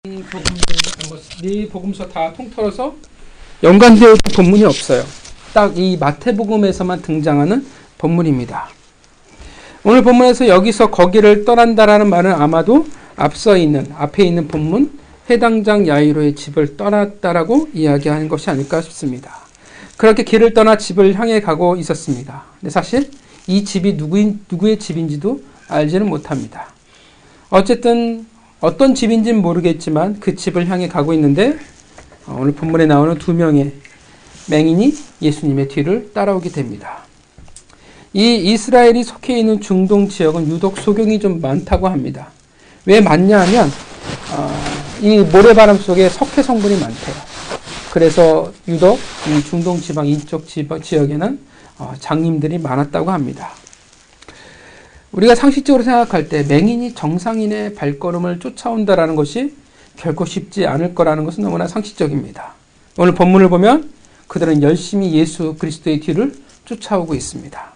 네 복음서 다 통틀어서 연관되어 있는 본문이 없어요. 딱 이 마태복음에서만 등장하는 본문입니다. 오늘 본문에서 여기서 거기를 떠난다라는 말은 아마도 앞에 있는 본문 회당장 야이로의 집을 떠났다라고 이야기하는 것이 아닐까 싶습니다. 그렇게 길을 떠나 집을 향해 가고 있었습니다. 근데 사실 이 집이 누구의 집인지도 알지는 못합니다. 어쨌든 어떤 집인지는 모르겠지만 그 집을 향해 가고 있는데 오늘 본문에 나오는 두 명의 맹인이 예수님의 뒤를 따라오게 됩니다. 이 이스라엘이 속해 있는 중동 지역은 유독 소경이 좀 많다고 합니다. 왜 많냐 하면 이 모래바람 속에 석회 성분이 많대요. 그래서 유독 이 중동 지방 이쪽 지역에는 장님들이 많았다고 합니다. 우리가 상식적으로 생각할 때 맹인이 정상인의 발걸음을 쫓아온다라는 것이 결코 쉽지 않을 거라는 것은 너무나 상식적입니다. 오늘 본문을 보면 그들은 열심히 예수 그리스도의 뒤를 쫓아오고 있습니다.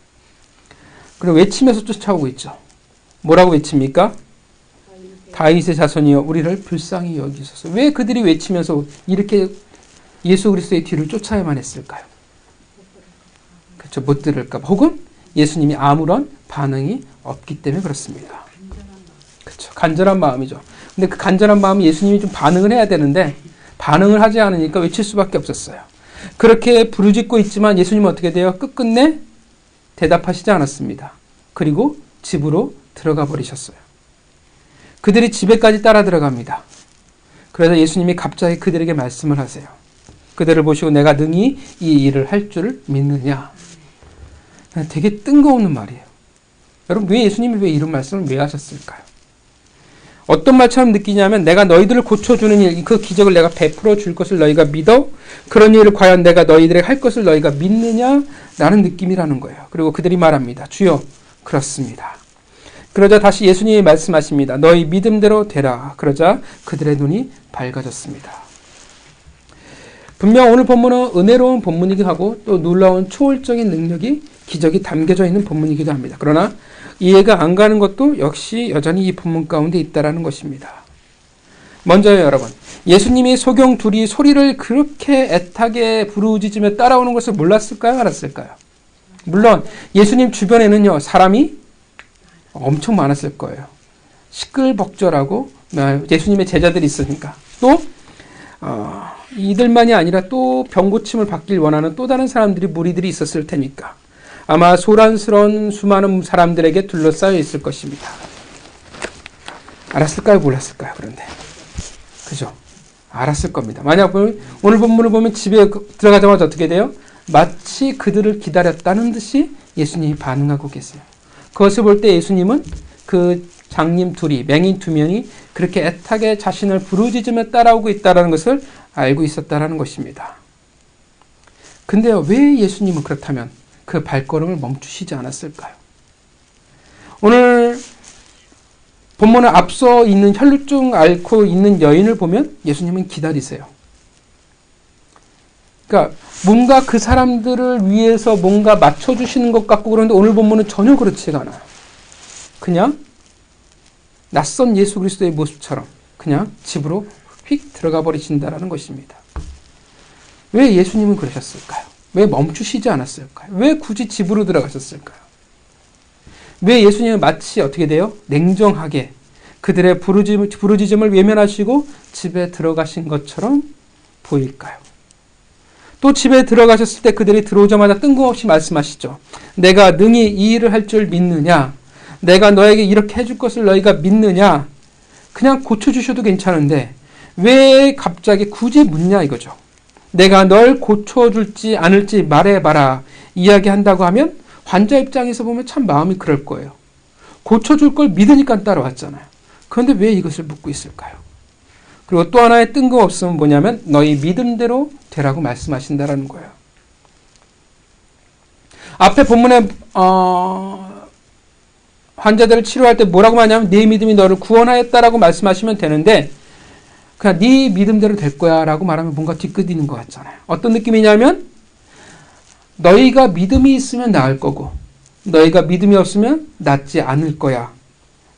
그리고 외치면서 쫓아오고 있죠. 뭐라고 외칩니까? 다윗의 자손이여 우리를 불쌍히 여기소서. 왜 그들이 외치면서 이렇게 예수 그리스도의 뒤를 쫓아야만 했을까요? 그렇죠. 못 들을까 봐. 혹은 예수님이 아무런 반응이 없기 때문에 그렇습니다. 그렇죠. 간절한 마음이죠. 근데 그 간절한 마음이 예수님이 좀 반응을 해야 되는데 반응을 하지 않으니까 외칠 수밖에 없었어요. 그렇게 부르짖고 있지만 예수님은 어떻게 돼요? 끝끝내 대답하시지 않았습니다. 그리고 집으로 들어가 버리셨어요. 그들이 집에까지 따라 들어갑니다. 그래서 예수님이 갑자기 그들에게 말씀을 하세요. 그들을 보시고 내가 능히 이 일을 할 줄 믿느냐. 되게 뜬금없는 말이에요. 여러분 왜 예수님이 왜 이런 말씀을 왜 하셨을까요? 어떤 말처럼 느끼냐면 내가 너희들을 고쳐주는 일, 그 기적을 내가 베풀어 줄 것을 너희가 믿어? 그런 일을 과연 내가 너희들에게 할 것을 너희가 믿느냐? 라는 느낌이라는 거예요. 그리고 그들이 말합니다. 주여 그렇습니다. 그러자 다시 예수님이 말씀하십니다. 너희 믿음대로 되라. 그러자 그들의 눈이 밝아졌습니다. 분명 오늘 본문은 은혜로운 본문이기도 하고 또 놀라운 초월적인 능력이 기적이 담겨져 있는 본문이기도 합니다. 그러나 이해가 안 가는 것도 역시 여전히 이 본문 가운데 있다라는 것입니다. 먼저요 여러분, 예수님이 소경 둘이 소리를 그렇게 애타게 부르짖으며 따라오는 것을 몰랐을까요? 알았을까요? 물론 예수님 주변에는요 사람이 엄청 많았을 거예요. 시끌벅적하고 예수님의 제자들이 있으니까 또 이들만이 아니라 또 병고침을 받길 원하는 또 다른 사람들이 무리들이 있었을 테니까 아마 소란스러운 수많은 사람들에게 둘러싸여 있을 것입니다. 알았을까요? 몰랐을까요? 그런데 그죠? 알았을 겁니다. 만약 오늘 본문을 보면 집에 들어가자마자 어떻게 돼요? 마치 그들을 기다렸다는 듯이 예수님이 반응하고 계세요. 그것을 볼 때 예수님은 그 장님 둘이 맹인 두 명이 그렇게 애타게 자신을 부르짖으며 따라오고 있다는 것을 알고 있었다는 것입니다. 근데요 왜 예수님은 그렇다면 그 발걸음을 멈추시지 않았을까요? 오늘 본문에 앞서 있는 혈루증 앓고 있는 여인을 보면 예수님은 기다리세요. 그러니까 뭔가 그 사람들을 위해서 뭔가 맞춰주시는 것 같고 그런데 오늘 본문은 전혀 그렇지가 않아요. 그냥 낯선 예수 그리스도의 모습처럼 그냥 집으로 휙 들어가 버리신다는 것입니다. 왜 예수님은 그러셨을까요? 왜 멈추시지 않았을까요? 왜 굳이 집으로 들어가셨을까요? 왜 예수님은 마치 어떻게 돼요? 냉정하게 그들의 부르짖음을 외면하시고 집에 들어가신 것처럼 보일까요? 또 집에 들어가셨을 때 그들이 들어오자마자 뜬금없이 말씀하시죠. 내가 능히 이 일을 할 줄 믿느냐? 내가 너에게 이렇게 해줄 것을 너희가 믿느냐? 그냥 고쳐주셔도 괜찮은데 왜 갑자기 굳이 묻냐 이거죠. 내가 널 고쳐줄지 않을지 말해봐라 이야기한다고 하면 환자 입장에서 보면 참 마음이 그럴 거예요. 고쳐줄 걸 믿으니까 따라왔잖아요. 그런데 왜 이것을 묻고 있을까요? 그리고 또 하나의 뜬금없음은 뭐냐면 너희 믿음대로 되라고 말씀하신다라는 거예요. 앞에 본문에 환자들을 치료할 때 뭐라고 하냐면 네 믿음이 너를 구원하였다라고 말씀하시면 되는데 그냥 네 믿음대로 될 거야 라고 말하면 뭔가 뒤끝이는 것 같잖아요. 어떤 느낌이냐면 너희가 믿음이 있으면 나을 거고 너희가 믿음이 없으면 낫지 않을 거야.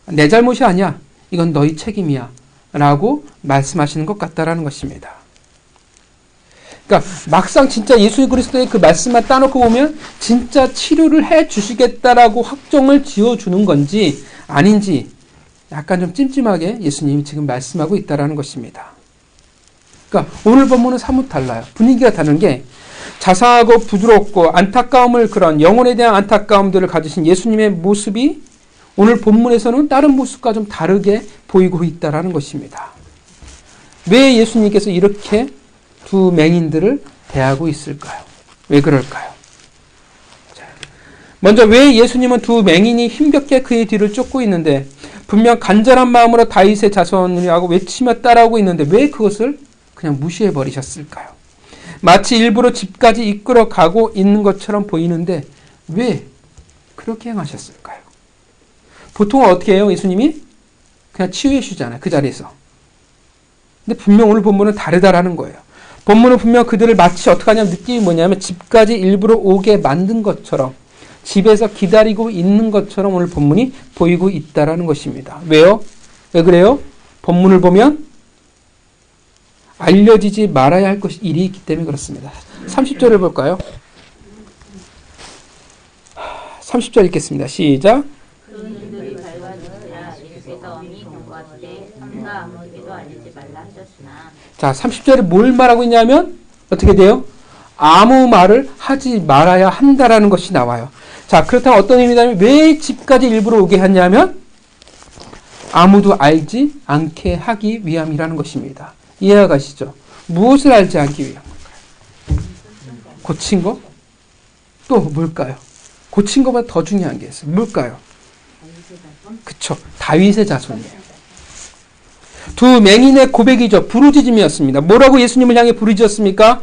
내 잘못이 아니야. 이건 너희 책임이야 라고 말씀하시는 것 같다라는 것입니다. 그러니까 막상 진짜 예수 그리스도의 그 말씀만 따놓고 보면 진짜 치료를 해 주시겠다라고 확정을 지어주는 건지 아닌지 약간 좀 찜찜하게 예수님이 지금 말씀하고 있다라는 것입니다. 그러니까 오늘 본문은 사뭇 달라요. 분위기가 다른 게 자상하고 부드럽고 안타까움을 그런 영혼에 대한 안타까움들을 가지신 예수님의 모습이 오늘 본문에서는 다른 모습과 좀 다르게 보이고 있다라는 것입니다. 왜 예수님께서 이렇게 두 맹인들을 대하고 있을까요? 왜 그럴까요? 먼저 왜 예수님은 두 맹인이 힘겹게 그의 뒤를 쫓고 있는데 분명 간절한 마음으로 다윗의 자손이라고 외치며 따라오고 있는데 왜 그것을 그냥 무시해 버리셨을까요? 마치 일부러 집까지 이끌어 가고 있는 것처럼 보이는데 왜 그렇게 행하셨을까요? 보통은 어떻게 해요? 예수님이 그냥 치유해 주잖아요. 그 자리에서. 근데 분명 오늘 본문은 다르다라는 거예요. 본문은 분명 그들을 마치 어떻게 하냐면 느낌이 뭐냐면 집까지 일부러 오게 만든 것처럼 집에서 기다리고 있는 것처럼 오늘 본문이 보이고 있다라는 것입니다. 왜요? 왜 그래요? 본문을 보면 알려지지 말아야 할 것이 일이 있기 때문에 그렇습니다. 30절을 볼까요? 30절 읽겠습니다. 시작. 그들이 밝아지자 예수께서 엄히 경고하시되 삼가 아무에게도 알리지 말라 하셨으나. 자, 30절에 뭘 말하고 있냐면 어떻게 돼요? 아무 말을 하지 말아야 한다라는 것이 나와요. 자, 그렇다면 어떤 의미냐면 왜 집까지 일부러 오게 했냐면 아무도 알지 않게 하기 위함이라는 것입니다. 이해가 가시죠? 무엇을 알지 않기 위함? 고친 거? 또 뭘까요? 고친 것보다 더 중요한 게 있어요. 뭘까요? 그쵸. 다윗의 자손이에요. 두 맹인의 고백이죠. 부르짖음이었습니다. 뭐라고 예수님을 향해 부르짖었습니까?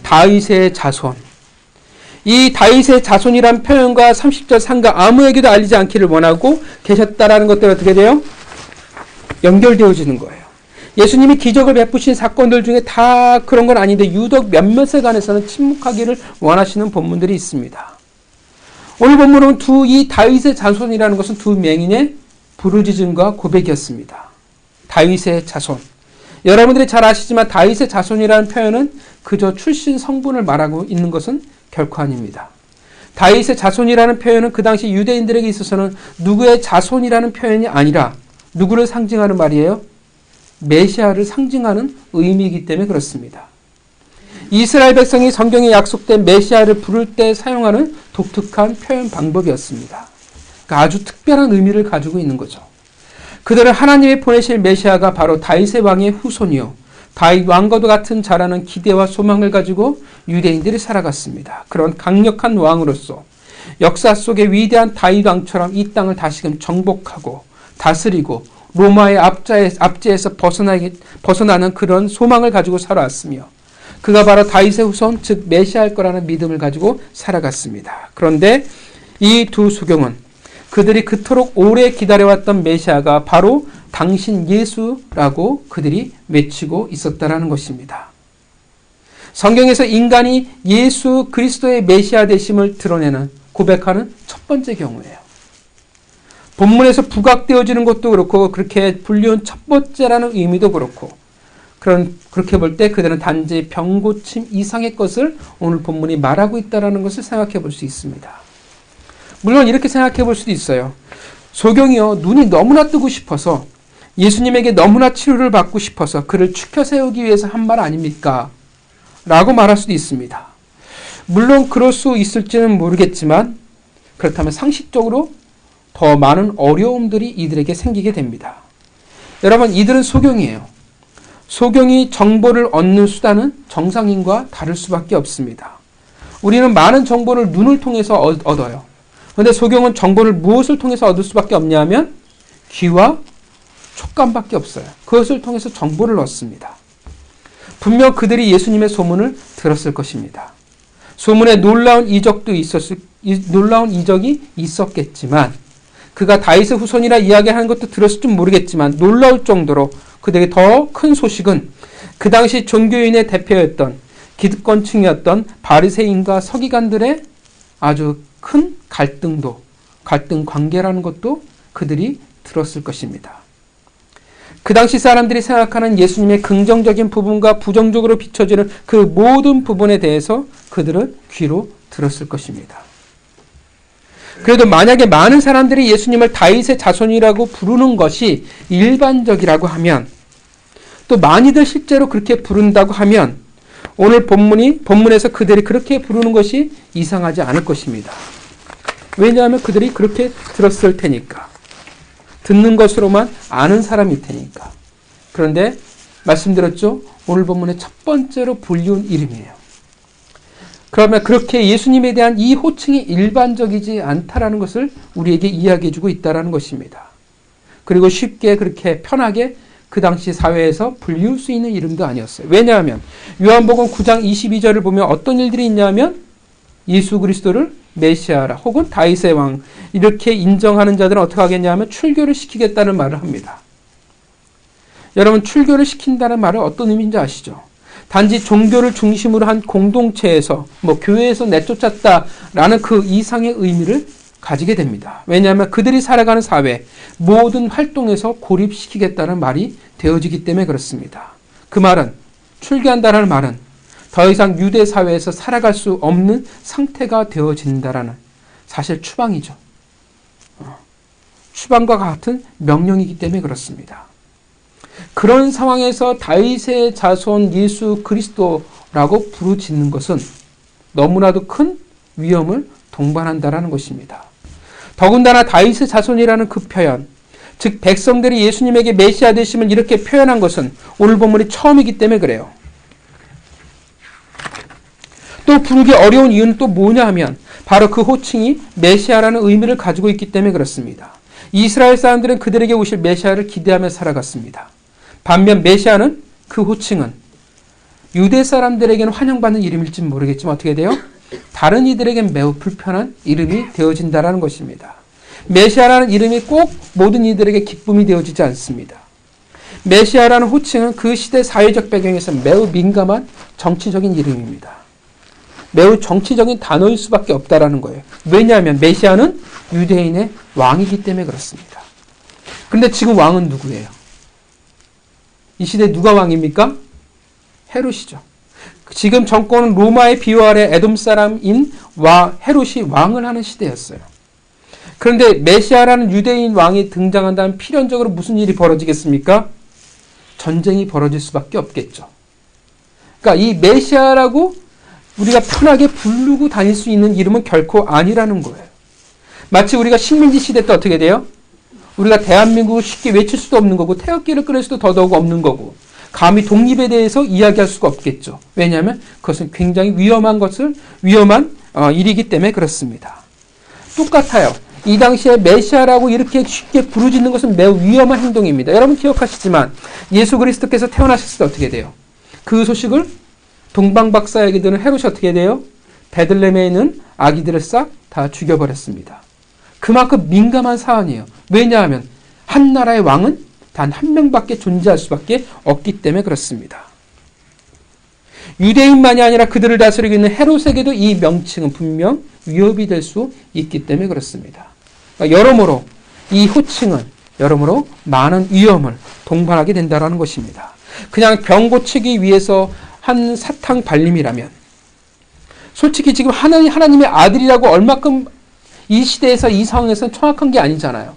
다윗의 자손. 이 다윗의 자손이란 표현과 30절 상가 아무에게도 알리지 않기를 원하고 계셨다라는 것들이 어떻게 돼요? 연결되어지는 거예요. 예수님이 기적을 베푸신 사건들 중에 다 그런 건 아닌데 유독 몇몇에 관해서는 침묵하기를 원하시는 본문들이 있습니다. 오늘 본문은 이 다윗의 자손이라는 것은 두 맹인의 부르짖음과 고백이었습니다. 다윗의 자손. 여러분들이 잘 아시지만 다윗의 자손이라는 표현은 그저 출신 성분을 말하고 있는 것은 결코 아닙니다. 다윗의 자손이라는 표현은 그 당시 유대인들에게 있어서는 누구의 자손이라는 표현이 아니라 누구를 상징하는 말이에요? 메시아를 상징하는 의미이기 때문에 그렇습니다. 이스라엘 백성이 성경에 약속된 메시아를 부를 때 사용하는 독특한 표현 방법이었습니다. 그러니까 아주 특별한 의미를 가지고 있는 거죠. 그들은 하나님이 보내실 메시아가 바로 다윗의 왕의 후손이요. 다윗 왕과도 같은 자라는 기대와 소망을 가지고 유대인들이 살아갔습니다. 그런 강력한 왕으로서 역사 속의 위대한 다윗 왕처럼 이 땅을 다시금 정복하고 다스리고 로마의 압제에서 벗어나는 그런 소망을 가지고 살아왔으며 그가 바로 다윗의 후손 즉 메시아일 거라는 믿음을 가지고 살아갔습니다. 그런데 이 두 수경은 그들이 그토록 오래 기다려왔던 메시아가 바로 당신 예수라고 그들이 외치고 있었다라는 것입니다. 성경에서 인간이 예수 그리스도의 메시아 되심을 드러내는 고백하는 첫 번째 경우예요. 본문에서 부각되어지는 것도 그렇고 그렇게 불리운 첫 번째라는 의미도 그렇고 그렇게 볼 때 그들은 단지 병고침 이상의 것을 오늘 본문이 말하고 있다는 것을 생각해 볼 수 있습니다. 물론 이렇게 생각해 볼 수도 있어요. 소경이요 눈이 너무나 뜨고 싶어서 예수님에게 너무나 치료를 받고 싶어서 그를 추켜 세우기 위해서 한 말 아닙니까? 라고 말할 수도 있습니다. 물론 그럴 수 있을지는 모르겠지만 그렇다면 상식적으로 더 많은 어려움들이 이들에게 생기게 됩니다. 여러분 이들은 소경이에요. 소경이 정보를 얻는 수단은 정상인과 다를 수밖에 없습니다. 우리는 많은 정보를 눈을 통해서 얻어요. 그런데 소경은 정보를 무엇을 통해서 얻을 수밖에 없냐면 귀와 촉감밖에 없어요. 그것을 통해서 정보를 얻습니다. 분명 그들이 예수님의 소문을 들었을 것입니다. 소문에 놀라운 이적이 있었겠지만 그가 다윗의 후손이라 이야기하는 것도 들었을지 모르겠지만 놀라울 정도로 그들에게 더 큰 소식은 그 당시 종교인의 대표였던 기득권층이었던 바리새인과 서기관들의 아주 큰 갈등 관계라는 것도 그들이 들었을 것입니다. 그 당시 사람들이 생각하는 예수님의 긍정적인 부분과 부정적으로 비춰지는 그 모든 부분에 대해서 그들은 귀로 들었을 것입니다. 그래도 만약에 많은 사람들이 예수님을 다윗의 자손이라고 부르는 것이 일반적이라고 하면, 또 많이들 실제로 그렇게 부른다고 하면 오늘 본문에서 그들이 그렇게 부르는 것이 이상하지 않을 것입니다. 왜냐하면 그들이 그렇게 들었을 테니까. 듣는 것으로만 아는 사람일 테니까. 그런데 말씀드렸죠? 오늘 본문의 첫 번째로 불리운 이름이에요. 그러면 그렇게 예수님에 대한 이 호칭이 일반적이지 않다라는 것을 우리에게 이야기해주고 있다는 것입니다. 그리고 쉽게 그렇게 편하게 그 당시 사회에서 불리울 수 있는 이름도 아니었어요. 왜냐하면 요한복음 9장 22절을 보면 어떤 일들이 있냐면 예수 그리스도를 메시아라 혹은 다윗의 왕 이렇게 인정하는 자들은 어떻게 하겠냐면 출교를 시키겠다는 말을 합니다. 여러분, 출교를 시킨다는 말은 어떤 의미인지 아시죠? 단지 종교를 중심으로 한 공동체에서 교회에서 내쫓았다라는 그 이상의 의미를 가지게 됩니다. 왜냐하면 그들이 살아가는 사회 모든 활동에서 고립시키겠다는 말이 되어지기 때문에 그렇습니다. 그 말은, 출교한다는 말은 더 이상 유대 사회에서 살아갈 수 없는 상태가 되어진다라는 사실 추방이죠. 추방과 같은 명령이기 때문에 그렇습니다. 그런 상황에서 다윗의 자손 예수 그리스도라고 부르짖는 것은 너무나도 큰 위험을 동반한다라는 것입니다. 더군다나 다윗의 자손이라는 그 표현, 즉 백성들이 예수님에게 메시아 되심을 이렇게 표현한 것은 오늘 본문이 처음이기 때문에 그래요. 또 부르기 어려운 이유는 또 뭐냐 하면 바로 그 호칭이 메시아라는 의미를 가지고 있기 때문에 그렇습니다. 이스라엘 사람들은 그들에게 오실 메시아를 기대하며 살아갔습니다. 반면 메시아는, 그 호칭은 유대 사람들에게는 환영받는 이름일지 모르겠지만 어떻게 돼요? 다른 이들에겐 매우 불편한 이름이 되어진다는 것입니다. 메시아라는 이름이 꼭 모든 이들에게 기쁨이 되어지지 않습니다. 메시아라는 호칭은 그 시대 사회적 배경에서 매우 민감한 정치적인 이름입니다. 매우 정치적인 단어일 수밖에 없다라는 거예요. 왜냐하면 메시아는 유대인의 왕이기 때문에 그렇습니다. 그런데 지금 왕은 누구예요? 이 시대 누가 왕입니까? 헤롯이죠. 지금 정권은 로마의 비호 아래 에돔 사람인 헤롯이 왕을 하는 시대였어요. 그런데 메시아라는 유대인 왕이 등장한다면 필연적으로 무슨 일이 벌어지겠습니까? 전쟁이 벌어질 수밖에 없겠죠. 그러니까 이 메시아라고 우리가 편하게 부르고 다닐 수 있는 이름은 결코 아니라는 거예요. 마치 우리가 식민지 시대 때 어떻게 돼요? 우리가 대한민국을 쉽게 외칠 수도 없는 거고 태극기를 끌을 수도 더더욱 없는 거고 감히 독립에 대해서 이야기할 수가 없겠죠. 왜냐하면 그것은 굉장히 위험한 일이기 때문에 그렇습니다. 똑같아요. 이 당시에 메시아라고 이렇게 쉽게 부르짖는 것은 매우 위험한 행동입니다. 여러분 기억하시지만 예수 그리스도께서 태어나셨을 때 어떻게 돼요? 그 소식을 동방박사에게 듣는 헤롯이 어떻게 돼요? 베들레헴에 있는 아기들을 싹 다 죽여버렸습니다. 그만큼 민감한 사안이에요. 왜냐하면 한 나라의 왕은 단 한 명밖에 존재할 수밖에 없기 때문에 그렇습니다. 유대인만이 아니라 그들을 다스리고 있는 헤롯에게도 이 명칭은 분명 위협이 될 수 있기 때문에 그렇습니다. 그러니까 여러모로 이 호칭은 여러모로 많은 위험을 동반하게 된다는 것입니다. 그냥 병 고치기 위해서 한 사탕 발림이라면 솔직히 지금 하나님의 아들이라고 얼마큼 이 시대에서 이 상황에서는 정확한 게 아니잖아요.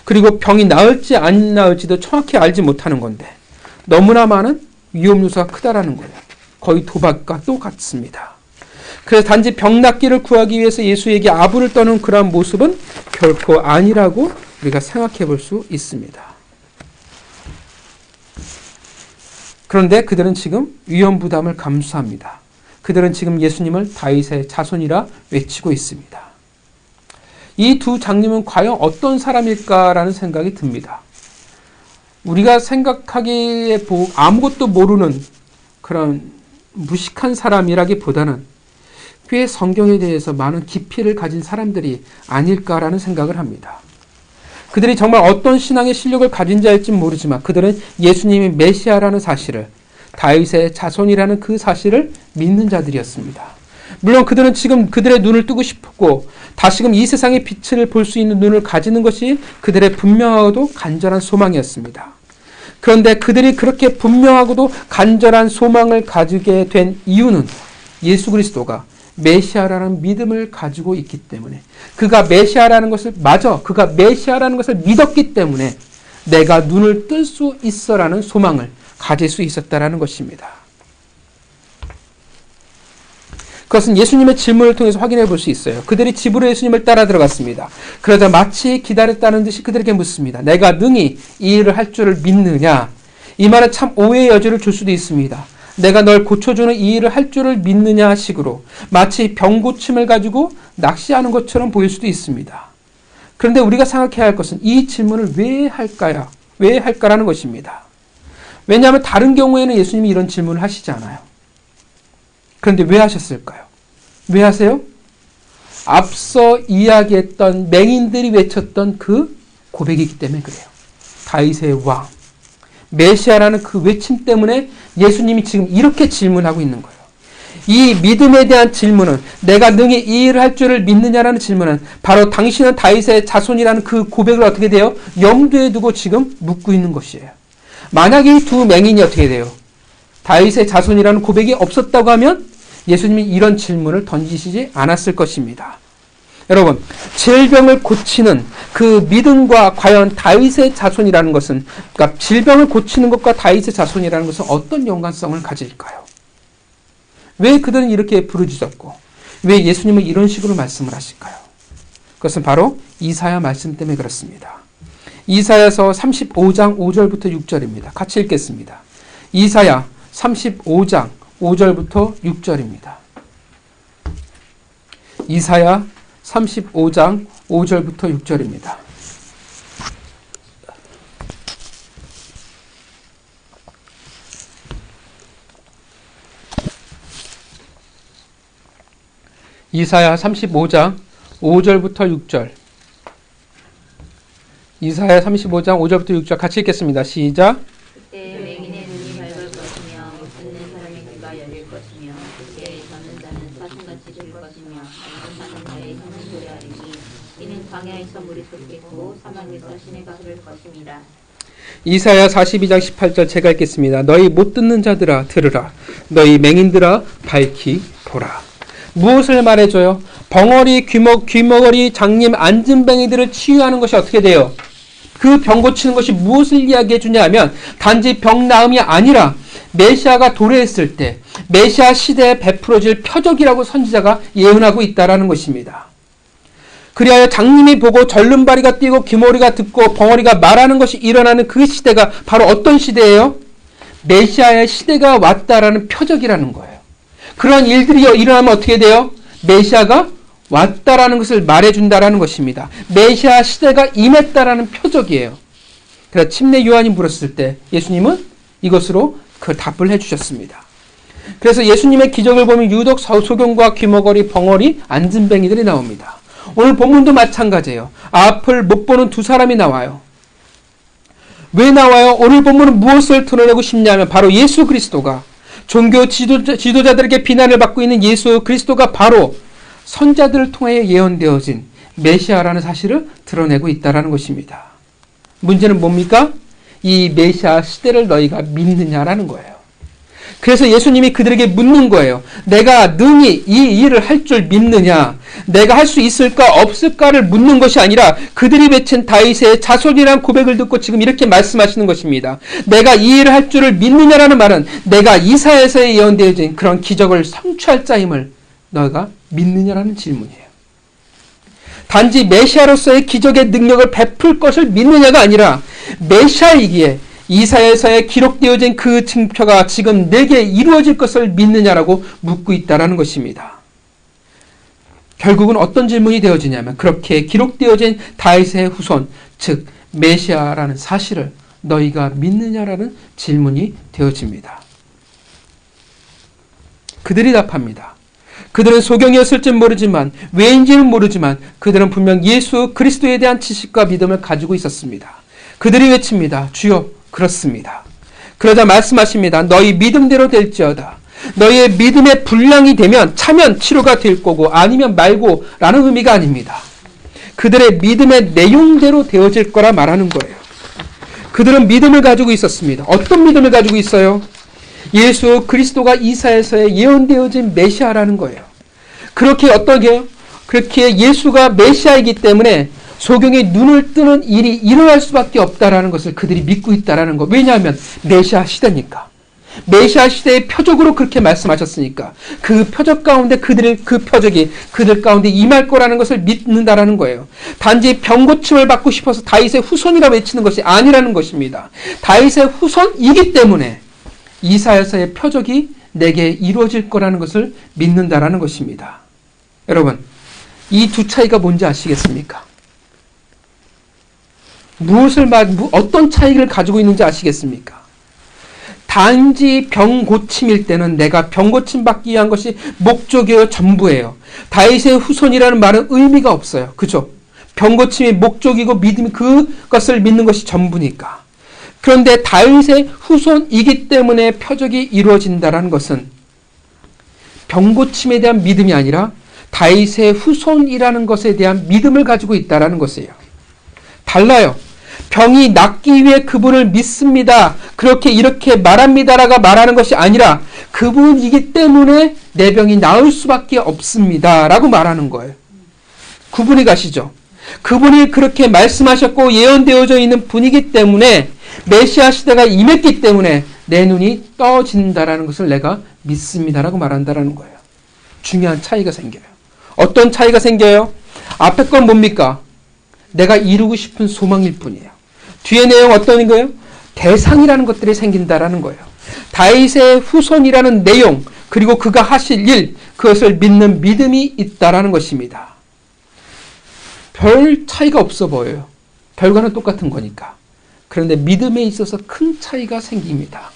그리고 병이 나을지 안 나을지도 정확히 알지 못하는 건데 너무나 많은 위험 요소가 크다라는 거예요. 거의 도박과 똑같습니다. 그래서 단지 병 낫기를 구하기 위해서 예수에게 아부를 떠는 그러한 모습은 결코 아니라고 우리가 생각해 볼 수 있습니다. 그런데 그들은 지금 위험 부담을 감수합니다. 그들은 지금 예수님을 다윗의 자손이라 외치고 있습니다. 이 두 장님은 과연 어떤 사람일까라는 생각이 듭니다. 우리가 생각하기에 아무것도 모르는 그런 무식한 사람이라기보다는 꽤 성경에 대해서 많은 깊이를 가진 사람들이 아닐까라는 생각을 합니다. 그들이 정말 어떤 신앙의 실력을 가진 자일지는 모르지만 그들은 예수님이 메시아라는 사실을, 다윗의 자손이라는 그 사실을 믿는 자들이었습니다. 물론 그들은 지금 그들의 눈을 뜨고 싶었고 다시금 이 세상의 빛을 볼 수 있는 눈을 가지는 것이 그들의 분명하고도 간절한 소망이었습니다. 그런데 그들이 그렇게 분명하고도 간절한 소망을 가지게 된 이유는 예수 그리스도가 메시아라는 믿음을 가지고 있기 때문에, 그가 메시아라는 것을 믿었기 때문에 내가 눈을 뜰 수 있어라는 소망을 가질 수 있었다라는 것입니다. 그것은 예수님의 질문을 통해서 확인해 볼 수 있어요. 그들이 집으로 예수님을 따라 들어갔습니다. 그러자 마치 기다렸다는 듯이 그들에게 묻습니다. 내가 능히 이 일을 할 줄을 믿느냐? 이 말은 참 오해의 여지를 줄 수도 있습니다. 내가 널 고쳐주는 이 일을 할 줄을 믿느냐 식으로 마치 병고침을 가지고 낚시하는 것처럼 보일 수도 있습니다. 그런데 우리가 생각해야 할 것은 이 질문을 왜 할까라는 것입니다. 왜냐하면 다른 경우에는 예수님이 이런 질문을 하시지 않아요. 그런데 왜 하셨을까요? 왜 하세요? 앞서 이야기했던 맹인들이 외쳤던 그 고백이기 때문에 그래요. 다윗의 왕, 메시아라는 그 외침 때문에 예수님이 지금 이렇게 질문하고 있는 거예요. 이 믿음에 대한 질문은, 내가 능히 이 일을 할 줄을 믿느냐라는 질문은 바로 당신은 다윗의 자손이라는 그 고백을 어떻게 돼요? 염두에 두고 지금 묻고 있는 것이에요. 만약에 이 두 맹인이 어떻게 돼요? 다윗의 자손이라는 고백이 없었다고 하면 예수님이 이런 질문을 던지시지 않았을 것입니다. 여러분, 질병을 고치는 그 믿음과 과연 다윗의 자손이라는 것은, 그러니까 질병을 고치는 것과 다윗의 자손이라는 것은 어떤 연관성을 가질까요? 왜 그들은 이렇게 부르짖었고 왜 예수님은 이런 식으로 말씀을 하실까요? 그것은 바로 이사야 말씀 때문에 그렇습니다. 이사야서 35장 5절부터 6절입니다. 같이 읽겠습니다. 이사야 35장 5절부터 6절입니다. 이사야 35장 5절부터 6절입니다. 이사야 35장 5절부터 6절. 이사야 35장 5절부터 6절 같이 읽겠습니다. 시작. 그때 맹인의 눈이 밝을 것이며 못 듣는 사람의 귀가 열릴 것이며 그때 듣는 자는 사슴같이 줄 것이며 사는 자의 혀는 노래하리니 이는 광야에서 물이 솟겠고 사막에서 시내가 흐를 것입니다. 이사야 42장 18절 제가 읽겠습니다. 너희 못 듣는 자들아 들으라. 너희 맹인들아 밝히 보라. 무엇을 말해줘요? 벙어리, 귀머거리, 장님, 안진뱅이들을 치유하는 것이 어떻게 돼요? 그 병 고치는 것이 무엇을 이야기해 주냐 하면 단지 병 나음이 아니라 메시아가 도래했을 때 메시아 시대에 베풀어질 표적이라고 선지자가 예언하고 있다라는 것입니다. 그리하여 장님이 보고 절름발이가 뛰고 귀머리가 듣고 벙어리가 말하는 것이 일어나는 그 시대가 바로 어떤 시대예요? 메시아의 시대가 왔다라는 표적이라는 거예요. 그런 일들이 일어나면 어떻게 돼요? 메시아가 왔다라는 것을 말해준다라는 것입니다. 메시아 시대가 임했다라는 표적이에요. 그래서 침례 요한이 물었을 때 예수님은 이것으로 그 답을 해주셨습니다. 그래서 예수님의 기적을 보면 유독 소경과 귀머거리, 벙어리, 안진뱅이들이 나옵니다. 오늘 본문도 마찬가지예요. 앞을 못 보는 두 사람이 나와요. 왜 나와요? 오늘 본문은 무엇을 드러내고 싶냐면 바로 예수 그리스도가 종교 지도자들에게 비난을 받고 있는 예수 그리스도가 바로 선자들을 통해 예언되어진 메시아라는 사실을 드러내고 있다는 것입니다. 문제는 뭡니까? 이 메시아 시대를 너희가 믿느냐라는 거예요. 그래서 예수님이 그들에게 묻는 거예요. 내가 능히 이 일을 할 줄 믿느냐? 내가 할 수 있을까 없을까를 묻는 것이 아니라 그들이 외친 다윗의 자손이라는 고백을 듣고 지금 이렇게 말씀하시는 것입니다. 내가 이 일을 할 줄을 믿느냐라는 말은 내가 이사야서에 예언되어진 그런 기적을 성취할 자임을 너희가 믿느냐라는 질문이에요. 단지 메시아로서의 기적의 능력을 베풀 것을 믿느냐가 아니라 메시아이기에 이사야서에 기록되어진 그 증표가 지금 내게 이루어질 것을 믿느냐라고 묻고 있다는 것입니다. 결국은 어떤 질문이 되어지냐면 그렇게 기록되어진 다윗의 후손, 즉 메시아라는 사실을 너희가 믿느냐라는 질문이 되어집니다. 그들이 답합니다. 그들은 소경이었을지는 모르지만 왜인지는 모르지만 그들은 분명 예수 그리스도에 대한 지식과 믿음을 가지고 있었습니다. 그들이 외칩니다. 주여 그렇습니다. 그러자 말씀하십니다. 너희 믿음대로 될지어다. 너희의 믿음의 분량이 되면 차면 치료가 될 거고 아니면 말고 라는 의미가 아닙니다. 그들의 믿음의 내용대로 되어질 거라 말하는 거예요. 그들은 믿음을 가지고 있었습니다. 어떤 믿음을 가지고 있어요? 예수 그리스도가 이사야서에 예언되어진 메시아라는 거예요. 그렇게 어떠게요? 그렇게 예수가 메시아이기 때문에 소경의 눈을 뜨는 일이 일어날 수밖에 없다라는 것을 그들이 믿고 있다라는 거. 왜냐하면 메시아 시대니까. 메시아 시대의 표적으로 그렇게 말씀하셨으니까 그 표적 가운데 그 표적이 그들 가운데 임할 거라는 것을 믿는다라는 거예요. 단지 병고침을 받고 싶어서 다윗의 후손이라 외치는 것이 아니라는 것입니다. 다윗의 후손이기 때문에 이사야서의 표적이 내게 이루어질 거라는 것을 믿는다라는 것입니다. 여러분, 이 두 차이가 뭔지 아시겠습니까? 어떤 차이를 가지고 있는지 아시겠습니까? 단지 병고침일 때는 내가 병고침 받기 위한 것이 목적이요 전부예요. 다윗의 후손이라는 말은 의미가 없어요. 그죠? 병고침이 목적이고 믿음이 그것을 믿는 것이 전부니까. 그런데 다윗의 후손이기 때문에 표적이 이루어진다는 것은 병고침에 대한 믿음이 아니라 다윗의 후손이라는 것에 대한 믿음을 가지고 있다는 것이에요. 달라요. 병이 낫기 위해 그분을 믿습니다. 이렇게 말합니다라가 말하는 것이 아니라 그분이기 때문에 내 병이 나을 수밖에 없습니다. 라고 말하는 거예요. 구분이 가시죠? 그분이 그렇게 말씀하셨고 예언되어져 있는 분이기 때문에 메시아 시대가 임했기 때문에 내 눈이 떠진다라는 것을 내가 믿습니다라고 말한다라는 거예요. 중요한 차이가 생겨요. 어떤 차이가 생겨요? 앞에 건 뭡니까? 내가 이루고 싶은 소망일 뿐이에요. 뒤에 내용 어떤 거예요? 대상이라는 것들이 생긴다라는 거예요. 다윗의 후손이라는 내용, 그리고 그가 하실 일, 그것을 믿는 믿음이 있다라는 것입니다. 별 차이가 없어 보여요. 별과는 똑같은 거니까. 그런데 믿음에 있어서 큰 차이가 생깁니다.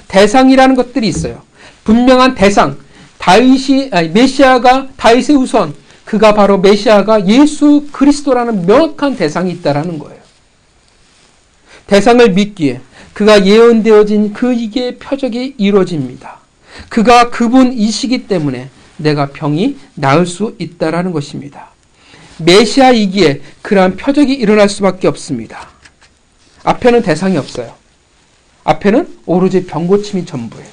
대상이라는 것들이 있어요. 분명한 대상, 메시아가 다윗의 후손, 그가 바로 메시아가 예수 그리스도라는 명확한 대상이 있다라는 거예요. 대상을 믿기에 그가 예언되어진 그에게 표적이 이루어집니다. 그가 그분이시기 때문에 내가 병이 나을 수 있다라는 것입니다. 메시아이기에 그러한 표적이 일어날 수밖에 없습니다. 앞에는 대상이 없어요. 앞에는 오로지 병고침이 전부예요.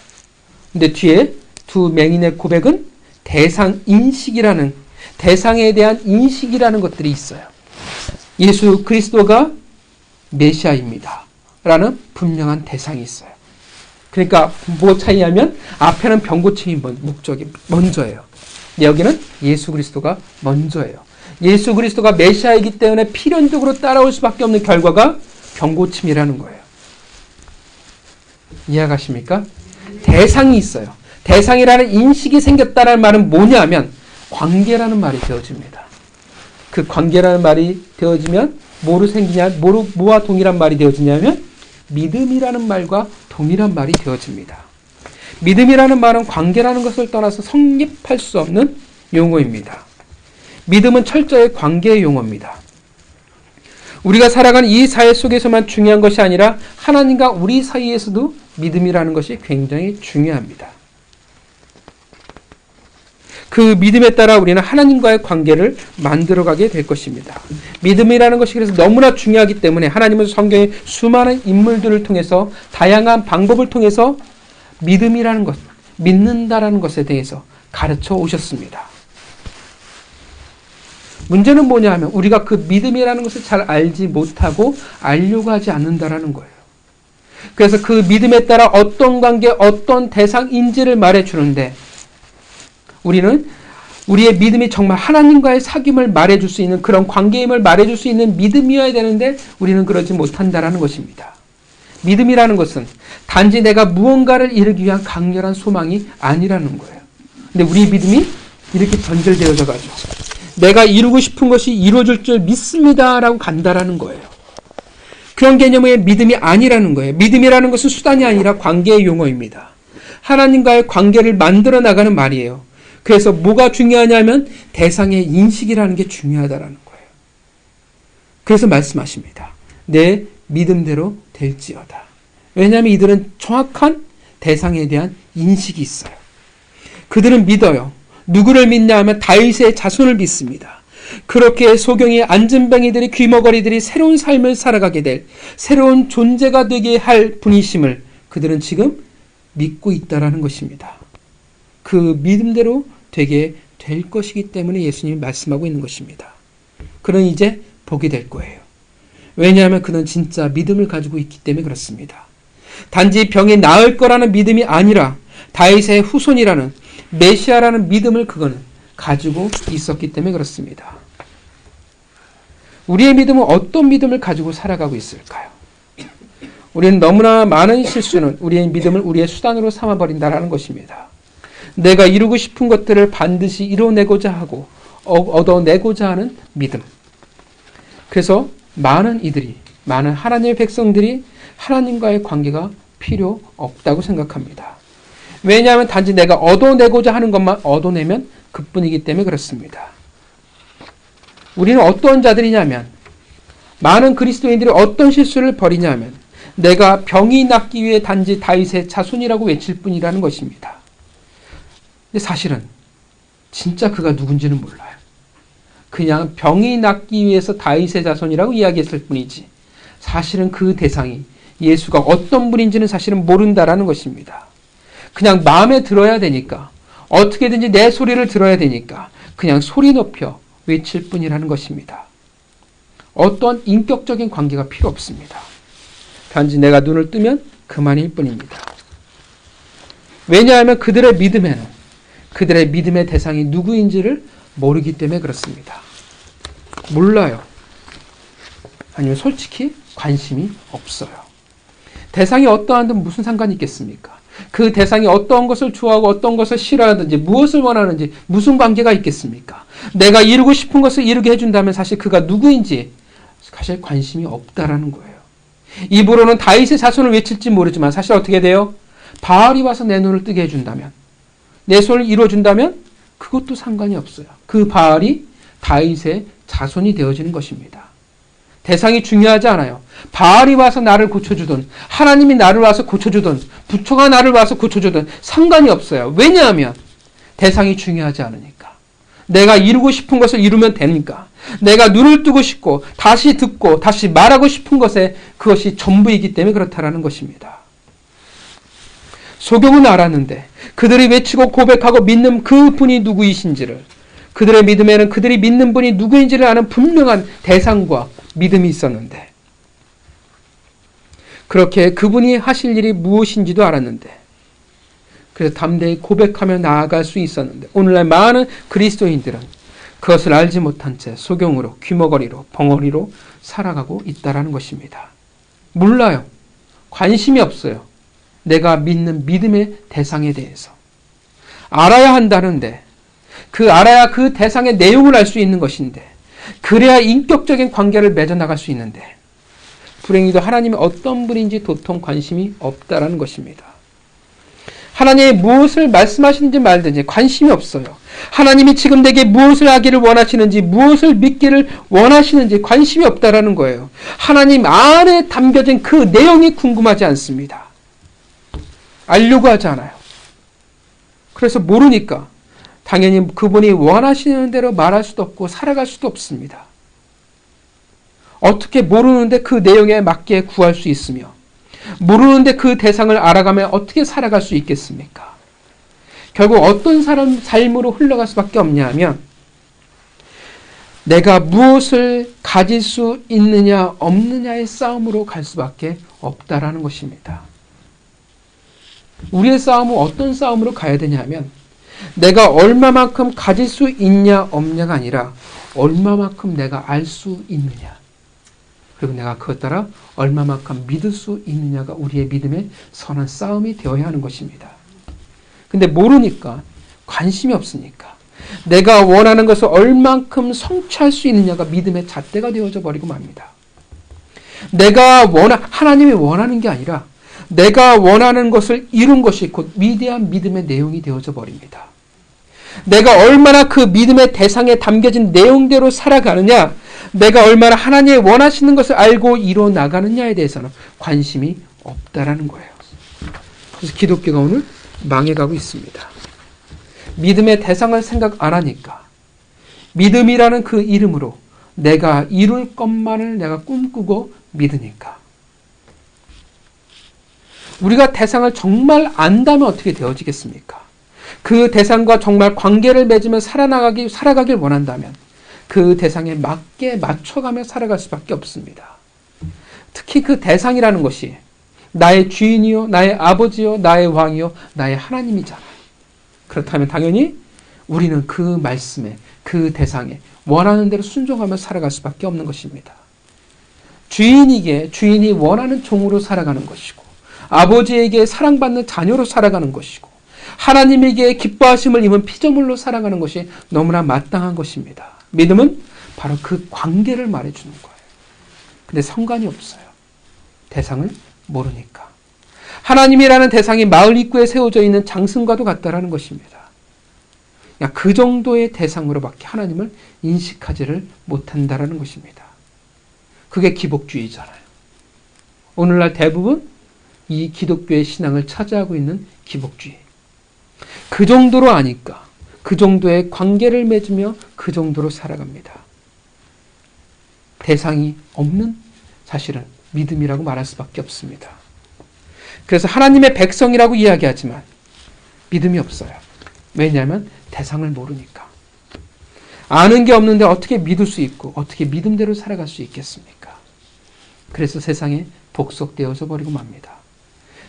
근데 뒤에 두 맹인의 고백은 대상인식이라는, 대상에 대한 인식이라는 것들이 있어요. 예수 그리스도가 메시아입니다. 라는 분명한 대상이 있어요. 그러니까 뭐 차이냐면 앞에는 병고침이 목적이 먼저예요. 여기는 예수 그리스도가 먼저예요. 예수 그리스도가 메시아이기 때문에 필연적으로 따라올 수밖에 없는 결과가 병고침이라는 거예요. 이해가십니까? 대상이 있어요. 대상이라는 인식이 생겼다는 말은 뭐냐면 관계라는 말이 되어집니다. 그 관계라는 말이 되어지면 뭐로 생기냐, 뭐와 동일한 말이 되어지냐면 믿음이라는 말과 동일한 말이 되어집니다. 믿음이라는 말은 관계라는 것을 떠나서 성립할 수 없는 용어입니다. 믿음은 철저히 관계의 용어입니다. 우리가 살아가는 이 사회 속에서만 중요한 것이 아니라 하나님과 우리 사이에서도 믿음이라는 것이 굉장히 중요합니다. 그 믿음에 따라 우리는 하나님과의 관계를 만들어가게 될 것입니다. 믿음이라는 것이 그래서 너무나 중요하기 때문에 하나님은 성경의 수많은 인물들을 통해서 다양한 방법을 통해서 믿음이라는 것, 믿는다라는 것에 대해서 가르쳐 오셨습니다. 문제는 뭐냐 하면 우리가 그 믿음이라는 것을 잘 알지 못하고 알려고 하지 않는다라는 거예요. 그래서 그 믿음에 따라 어떤 관계, 어떤 대상인지를 말해주는데 우리는 우리의 믿음이 정말 하나님과의 사귐을 말해줄 수 있는 그런 관계임을 말해줄 수 있는 믿음이어야 되는데 우리는 그러지 못한다라는 것입니다. 믿음이라는 것은 단지 내가 무언가를 이루기 위한 강렬한 소망이 아니라는 거예요. 근데 우리의 믿음이 이렇게 전절되어져 가지고 내가 이루고 싶은 것이 이루어질 줄 믿습니다라고 간다라는 거예요. 그런 개념의 믿음이 아니라는 거예요. 믿음이라는 것은 수단이 아니라 관계의 용어입니다. 하나님과의 관계를 만들어 나가는 말이에요. 그래서 뭐가 중요하냐면 대상의 인식이라는 게 중요하다라는 거예요. 그래서 말씀하십니다. 내 믿음대로 될지어다. 왜냐하면 이들은 정확한 대상에 대한 인식이 있어요. 그들은 믿어요. 누구를 믿냐 하면 다윗의 자손을 믿습니다. 그렇게 소경이 안전뱅이들이 귀머거리들이 새로운 삶을 살아가게 될 새로운 존재가 되게 할 분이심을 그들은 지금 믿고 있다라는 것입니다. 그 믿음대로 되게 될 것이기 때문에 예수님이 말씀하고 있는 것입니다. 그는 이제 복이 될 거예요. 왜냐하면 그는 진짜 믿음을 가지고 있기 때문에 그렇습니다. 단지 병이 나을 거라는 믿음이 아니라 다윗의 후손이라는 메시아라는 믿음을 그거는 가지고 있었기 때문에 그렇습니다. 우리의 믿음은 어떤 믿음을 가지고 살아가고 있을까요? 우리는 너무나 많은 실수는 우리의 믿음을 우리의 수단으로 삼아버린다는 것입니다. 내가 이루고 싶은 것들을 반드시 이뤄내고자 하고 얻어내고자 하는 믿음. 그래서 많은 하나님의 백성들이 하나님과의 관계가 필요 없다고 생각합니다. 왜냐하면 단지 내가 얻어내고자 하는 것만 얻어내면 그뿐이기 때문에 그렇습니다. 우리는 어떤 자들이냐면 많은 그리스도인들이 어떤 실수를 벌이냐면 내가 병이 낫기 위해 단지 다윗의 자손이라고 외칠 뿐이라는 것입니다. 근데 사실은 진짜 그가 누군지는 몰라요. 그냥 병이 낫기 위해서 다윗의 자손이라고 이야기했을 뿐이지 사실은 그 대상이 예수가 어떤 분인지는 사실은 모른다라는 것입니다. 그냥 마음에 들어야 되니까 어떻게든지 내 소리를 들어야 되니까 그냥 소리 높여 외칠 뿐이라는 것입니다. 어떤 인격적인 관계가 필요 없습니다. 단지 내가 눈을 뜨면 그만일 뿐입니다. 왜냐하면 그들의 믿음의 대상이 누구인지를 모르기 때문에 그렇습니다. 몰라요. 아니면 솔직히 관심이 없어요. 대상이 어떠한든 무슨 상관이 있겠습니까? 그 대상이 어떤 것을 좋아하고 어떤 것을 싫어하든지 무엇을 원하는지 무슨 관계가 있겠습니까? 내가 이루고 싶은 것을 이루게 해준다면 사실 그가 누구인지 사실 관심이 없다라는 거예요. 입으로는 다윗의 자손을 외칠지 모르지만 사실 어떻게 돼요? 바알이 와서 내 눈을 뜨게 해준다면 내 소원을 이루어준다면 그것도 상관이 없어요. 그 바알이 다윗의 자손이 되어지는 것입니다. 대상이 중요하지 않아요. 바알이 와서 나를 고쳐주든 하나님이 나를 와서 고쳐주든 부처가 나를 와서 고쳐주든 상관이 없어요. 왜냐하면 대상이 중요하지 않으니까. 내가 이루고 싶은 것을 이루면 되니까. 내가 눈을 뜨고 싶고 다시 듣고 다시 말하고 싶은 것에 그것이 전부이기 때문에 그렇다라는 것입니다. 소경은 알았는데 그들이 외치고 고백하고 믿는 그 분이 누구이신지를 그들의 믿음에는 그들이 믿는 분이 누구인지를 아는 분명한 대상과 믿음이 있었는데 그렇게 그분이 하실 일이 무엇인지도 알았는데 그래서 담대히 고백하며 나아갈 수 있었는데 오늘날 많은 그리스도인들은 그것을 알지 못한 채 소경으로 귀머거리로 벙어리로 살아가고 있다는 것입니다. 몰라요. 관심이 없어요. 내가 믿는 믿음의 대상에 대해서. 알아야 한다는데 알아야 그 대상의 내용을 알 수 있는 것인데 그래야 인격적인 관계를 맺어나갈 수 있는데 불행히도 하나님이 어떤 분인지 도통 관심이 없다라는 것입니다. 하나님이 무엇을 말씀하시는지 말든지 관심이 없어요. 하나님이 지금 내게 무엇을 하기를 원하시는지 무엇을 믿기를 원하시는지 관심이 없다라는 거예요. 하나님 안에 담겨진 그 내용이 궁금하지 않습니다. 알려고 하지 않아요. 그래서 모르니까 당연히 그분이 원하시는 대로 말할 수도 없고 살아갈 수도 없습니다. 어떻게 모르는데 그 내용에 맞게 구할 수 있으며 모르는데 그 대상을 알아가며 어떻게 살아갈 수 있겠습니까? 결국 어떤 삶으로 흘러갈 수밖에 없냐 하면 내가 무엇을 가질 수 있느냐 없느냐의 싸움으로 갈 수밖에 없다라는 것입니다. 우리의 싸움은 어떤 싸움으로 가야 되냐면 내가 얼마만큼 가질 수 있냐 없냐가 아니라 얼마만큼 내가 알 수 있느냐 그리고 내가 그것 따라 얼마만큼 믿을 수 있느냐가 우리의 믿음의 선한 싸움이 되어야 하는 것입니다. 근데 모르니까 관심이 없으니까 내가 원하는 것을 얼만큼 성취할 수 있느냐가 믿음의 잣대가 되어져 버리고 맙니다. 하나님이 원하는 게 아니라 내가 원하는 것을 이룬 것이 곧 위대한 믿음의 내용이 되어져 버립니다. 내가 얼마나 그 믿음의 대상에 담겨진 내용대로 살아가느냐, 내가 얼마나 하나님의 원하시는 것을 알고 이루어 나가느냐에 대해서는 관심이 없다라는 거예요. 그래서 기독교가 오늘 망해가고 있습니다. 믿음의 대상을 생각 안 하니까 믿음이라는 그 이름으로 내가 이룰 것만을 내가 꿈꾸고 믿으니까. 우리가 대상을 정말 안다면 어떻게 되어지겠습니까? 그 대상과 정말 관계를 맺으며 살아가길 원한다면 그 대상에 맞게 맞춰가며 살아갈 수밖에 없습니다. 특히 그 대상이라는 것이 나의 주인이요, 나의 아버지요, 나의 왕이요, 나의 하나님이잖아요. 그렇다면 당연히 우리는 그 말씀에, 그 대상에 원하는 대로 순종하며 살아갈 수밖에 없는 것입니다. 주인이 원하는 종으로 살아가는 것이고, 아버지에게 사랑받는 자녀로 살아가는 것이고, 하나님에게 기뻐하심을 입은 피조물로 살아가는 것이 너무나 마땅한 것입니다. 믿음은 바로 그 관계를 말해주는 거예요. 근데 상관이 없어요. 대상을 모르니까. 하나님이라는 대상이 마을 입구에 세워져 있는 장승과도 같다라는 것입니다. 그 정도의 대상으로밖에 하나님을 인식하지를 못한다라는 것입니다. 그게 기복주의잖아요. 오늘날 대부분 이 기독교의 신앙을 차지하고 있는 기복주의. 그 정도로 아니까 그 정도의 관계를 맺으며 그 정도로 살아갑니다. 대상이 없는 사실은 믿음이라고 말할 수밖에 없습니다. 그래서 하나님의 백성이라고 이야기하지만 믿음이 없어요. 왜냐하면 대상을 모르니까. 아는 게 없는데 어떻게 믿을 수 있고 어떻게 믿음대로 살아갈 수 있겠습니까? 그래서 세상에 복속되어서 버리고 맙니다.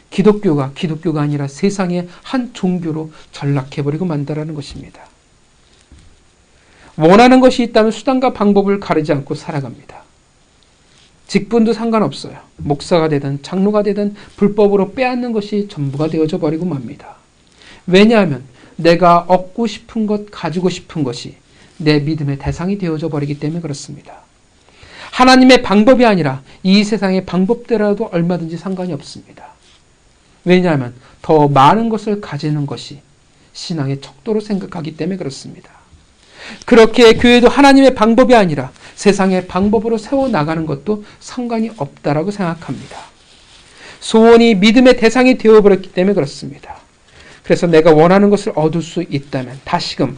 기독교가 아니라 세상의 한 종교로 전락해버리고 만다라는 것입니다. 원하는 것이 있다면 수단과 방법을 가리지 않고 살아갑니다. 직분도 상관없어요. 목사가 되든 장로가 되든 불법으로 빼앗는 것이 전부가 되어져 버리고 맙니다. 왜냐하면 내가 얻고 싶은 것, 가지고 싶은 것이 내 믿음의 대상이 되어져 버리기 때문에 그렇습니다. 하나님의 방법이 아니라 이 세상의 방법대로라도 얼마든지 상관이 없습니다. 왜냐하면 더 많은 것을 가지는 것이 신앙의 척도로 생각하기 때문에 그렇습니다. 그렇게 교회도 하나님의 방법이 아니라 세상의 방법으로 세워나가는 것도 상관이 없다라고 생각합니다. 소원이 믿음의 대상이 되어버렸기 때문에 그렇습니다. 그래서 내가 원하는 것을 얻을 수 있다면 다시금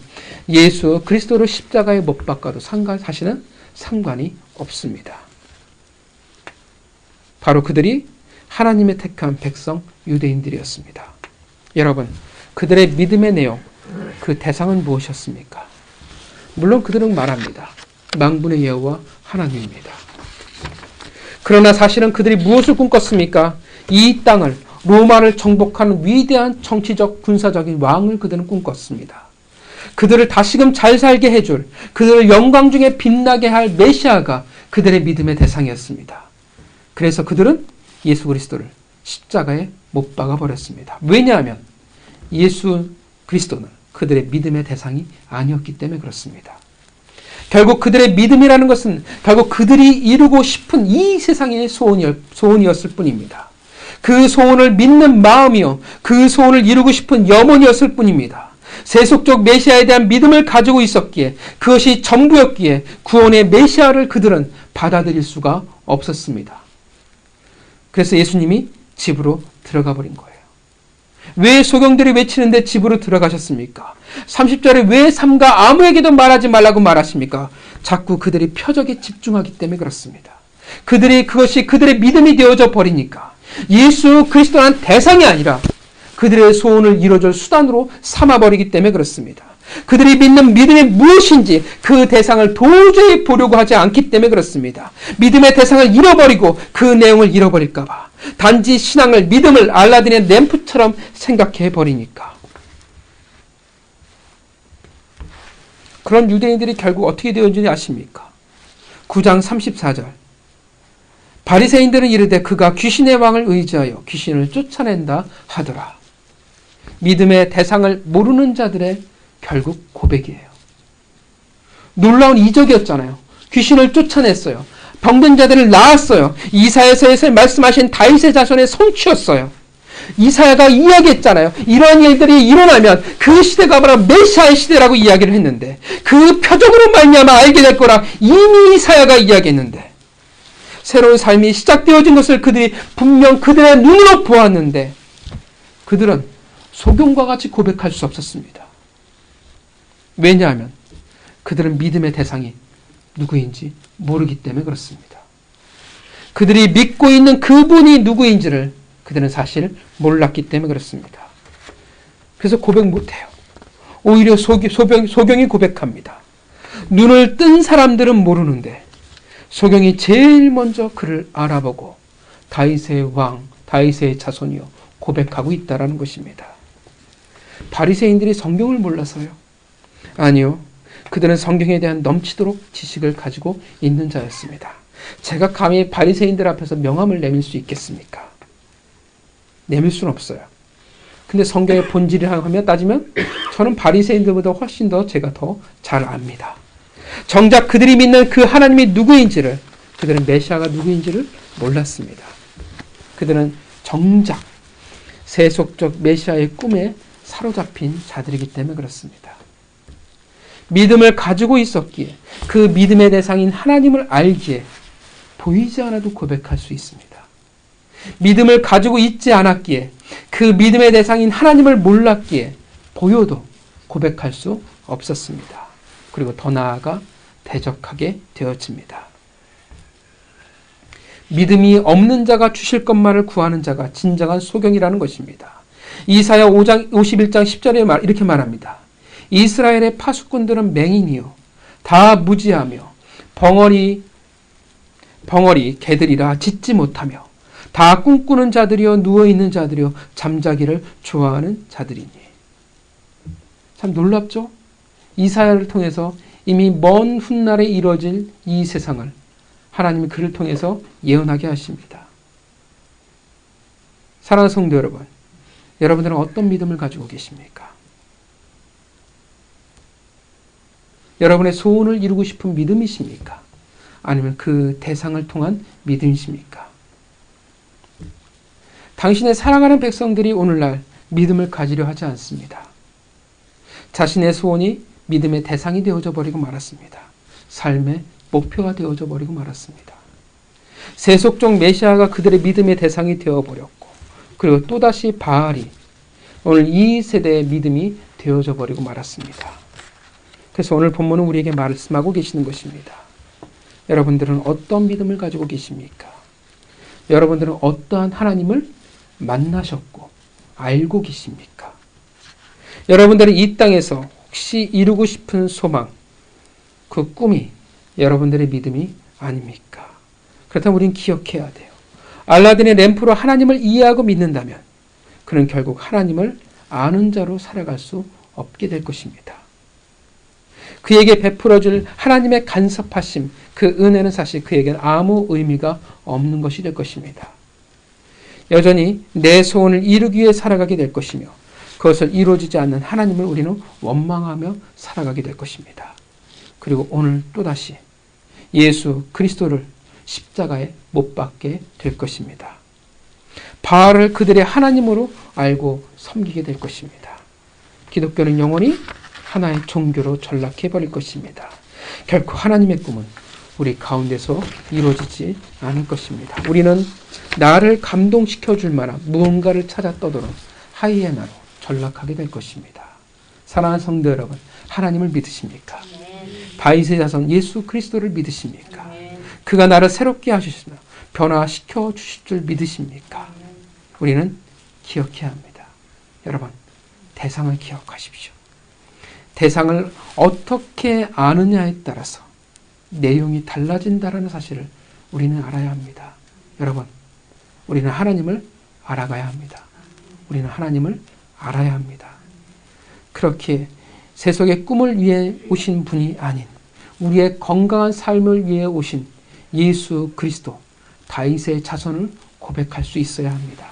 예수 그리스도를 십자가에 못 박아도 사실은 상관이 없습니다. 바로 그들이 하나님의 택한 백성 유대인들이었습니다. 여러분, 그들의 믿음의 내용, 그 대상은 무엇이었습니까? 물론 그들은 말합니다. 만군의 여호와 하나님입니다. 그러나 사실은 그들이 무엇을 꿈꿨습니까? 이 땅을, 로마를 정복하는 위대한 정치적 군사적인 왕을 그들은 꿈꿨습니다. 그들을 다시금 잘 살게 해줄, 그들을 영광 중에 빛나게 할 메시아가 그들의 믿음의 대상이었습니다. 그래서 그들은 예수 그리스도를 십자가에 못 박아 버렸습니다. 왜냐하면 예수 그리스도는 그들의 믿음의 대상이 아니었기 때문에 그렇습니다. 결국 그들의 믿음이라는 것은 결국 그들이 이루고 싶은 이 세상의 소원이었을 뿐입니다. 그 소원을 믿는 마음이요, 그 소원을 이루고 싶은 염원이었을 뿐입니다. 세속적 메시아에 대한 믿음을 가지고 있었기에, 그것이 전부였기에 구원의 메시아를 그들은 받아들일 수가 없었습니다. 그래서 예수님이 집으로 들어가 버린 거예요. 왜 소경들이 외치는데 집으로 들어가셨습니까? 30절에 왜 삼가 아무에게도 말하지 말라고 말하십니까? 자꾸 그들이 표적에 집중하기 때문에 그렇습니다. 그것이 그들의 믿음이 되어져 버리니까 예수 그리스도라는 대상이 아니라 그들의 소원을 이루어줄 수단으로 삼아버리기 때문에 그렇습니다. 그들이 믿는 믿음이 무엇인지 그 대상을 도저히 보려고 하지 않기 때문에 그렇습니다. 믿음의 대상을 잃어버리고 그 내용을 잃어버릴까봐 단지 신앙을, 믿음을 알라딘의 램프처럼 생각해버리니까. 그런 유대인들이 결국 어떻게 되었는지 아십니까? 9장 34절. 바리새인들은 이르되 그가 귀신의 왕을 의지하여 귀신을 쫓아낸다 하더라. 믿음의 대상을 모르는 자들의 결국 고백이에요. 놀라운 이적이었잖아요. 귀신을 쫓아냈어요. 병든 자들을 낳았어요. 이사야서에서 말씀하신 다윗의 자손의 성취였어요. 이사야가 이야기했잖아요. 이러한 일들이 일어나면 그 시대가 바로 메시아의 시대라고 이야기를 했는데 그 표적으로 말미암아 알게 될 거라 이미 이사야가 이야기했는데 새로운 삶이 시작되어진 것을 그들이 분명 그들의 눈으로 보았는데 그들은 소경과 같이 고백할 수 없었습니다. 왜냐하면 그들은 믿음의 대상이 누구인지 모르기 때문에 그렇습니다. 그들이 믿고 있는 그분이 누구인지를 그들은 사실 몰랐기 때문에 그렇습니다. 그래서 고백 못해요. 오히려 소경이 고백합니다. 눈을 뜬 사람들은 모르는데 소경이 제일 먼저 그를 알아보고 다윗의 왕, 다윗의 자손이요 고백하고 있다라는 것입니다. 바리새인들이 성경을 몰라서요? 아니요. 그들은 성경에 대한 넘치도록 지식을 가지고 있는 자였습니다. 제가 감히 바리새인들 앞에서 명함을 내밀 수 있겠습니까? 내밀 수는 없어요. 근데 성경의 본질이라고 따지면 저는 바리새인들보다 훨씬 더 제가 더 잘 압니다. 정작 그들이 믿는 그 하나님이 누구인지를, 그들은 메시아가 누구인지를 몰랐습니다. 그들은 정작 세속적 메시아의 꿈에 사로잡힌 자들이기 때문에 그렇습니다. 믿음을 가지고 있었기에 그 믿음의 대상인 하나님을 알기에 보이지 않아도 고백할 수 있습니다. 믿음을 가지고 있지 않았기에 그 믿음의 대상인 하나님을 몰랐기에 보여도 고백할 수 없었습니다. 그리고 더 나아가 대적하게 되어집니다. 믿음이 없는 자가 주실 것만을 구하는 자가 진정한 소경이라는 것입니다. 이사야 5장 51장 10절에 이렇게 말합니다. 이스라엘의 파수꾼들은 맹인이요 다 무지하며 벙어리 개들이라 짖지 못하며 다 꿈꾸는 자들이요 누워있는 자들이요 잠자기를 좋아하는 자들이니. 참 놀랍죠? 이사야를 통해서 이미 먼 훗날에 이루어질 이 세상을 하나님이 그를 통해서 예언하게 하십니다. 사랑하는 성도 여러분, 여러분들은 어떤 믿음을 가지고 계십니까? 여러분의 소원을 이루고 싶은 믿음이십니까? 아니면 그 대상을 통한 믿음이십니까? 당신의 사랑하는 백성들이 오늘날 믿음을 가지려 하지 않습니다. 자신의 소원이 믿음의 대상이 되어져 버리고 말았습니다. 삶의 목표가 되어져 버리고 말았습니다. 세속적 메시아가 그들의 믿음의 대상이 되어버렸고 그리고 또다시 바알이 오늘 이 세대의 믿음이 되어져 버리고 말았습니다. 그래서 오늘 본문은 우리에게 말씀하고 계시는 것입니다. 여러분들은 어떤 믿음을 가지고 계십니까? 여러분들은 어떠한 하나님을 만나셨고 알고 계십니까? 여러분들은 이 땅에서 혹시 이루고 싶은 소망, 그 꿈이 여러분들의 믿음이 아닙니까? 그렇다면 우리는 기억해야 돼요. 알라딘의 램프로 하나님을 이해하고 믿는다면 그는 결국 하나님을 아는 자로 살아갈 수 없게 될 것입니다. 그에게 베풀어줄 하나님의 간섭하심, 그 은혜는 사실 그에게는 아무 의미가 없는 것이 될 것입니다. 여전히 내 소원을 이루기 위해 살아가게 될 것이며 그것을 이루어지지 않는 하나님을 우리는 원망하며 살아가게 될 것입니다. 그리고 오늘 또다시 예수 그리스도를 십자가에 못 박게 될 것입니다. 바알을 그들의 하나님으로 알고 섬기게 될 것입니다. 기독교는 영원히 하나의 종교로 전락해버릴 것입니다. 결코 하나님의 꿈은 우리 가운데서 이루어지지 않을 것입니다. 우리는 나를 감동시켜줄 만한 무언가를 찾아 떠도는 하이에나로 전락하게 될 것입니다. 사랑하는 성도 여러분, 하나님을 믿으십니까? 다윗의 자손 예수 그리스도를 믿으십니까? 그가 나를 새롭게 하시며 변화시켜 주실 줄 믿으십니까? 우리는 기억해야 합니다. 여러분, 대상을 기억하십시오. 대상을 어떻게 아느냐에 따라서 내용이 달라진다는 사실을 우리는 알아야 합니다. 여러분, 우리는 하나님을 알아가야 합니다. 우리는 하나님을 알아야 합니다. 그렇게 세속의 꿈을 위해 오신 분이 아닌 우리의 건강한 삶을 위해 오신 예수 그리스도, 다윗의 자손을 고백할 수 있어야 합니다.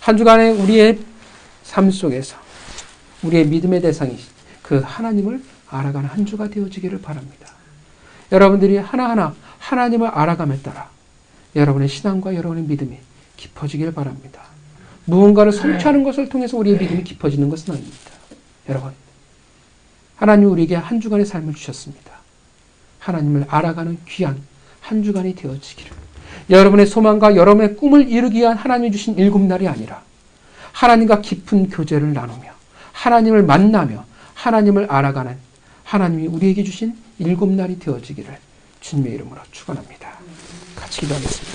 한 주간의 우리의 삶 속에서 우리의 믿음의 대상이 그 하나님을 알아가는 한 주가 되어지기를 바랍니다. 여러분들이 하나하나 하나님을 알아감에 따라 여러분의 신앙과 여러분의 믿음이 깊어지기를 바랍니다. 무언가를 성취하는 것을 통해서 우리의 믿음이 깊어지는 것은 아닙니다. 여러분, 하나님 우리에게 한 주간의 삶을 주셨습니다. 하나님을 알아가는 귀한 한 주간이 되어지기를, 여러분의 소망과 여러분의 꿈을 이루기 위한 하나님이 주신 7날이 아니라 하나님과 깊은 교제를 나누며 하나님을 만나며 하나님을 알아가는 하나님이 우리에게 주신 7날이 되어지기를 주님의 이름으로 축원합니다. 같이 기도하겠습니다.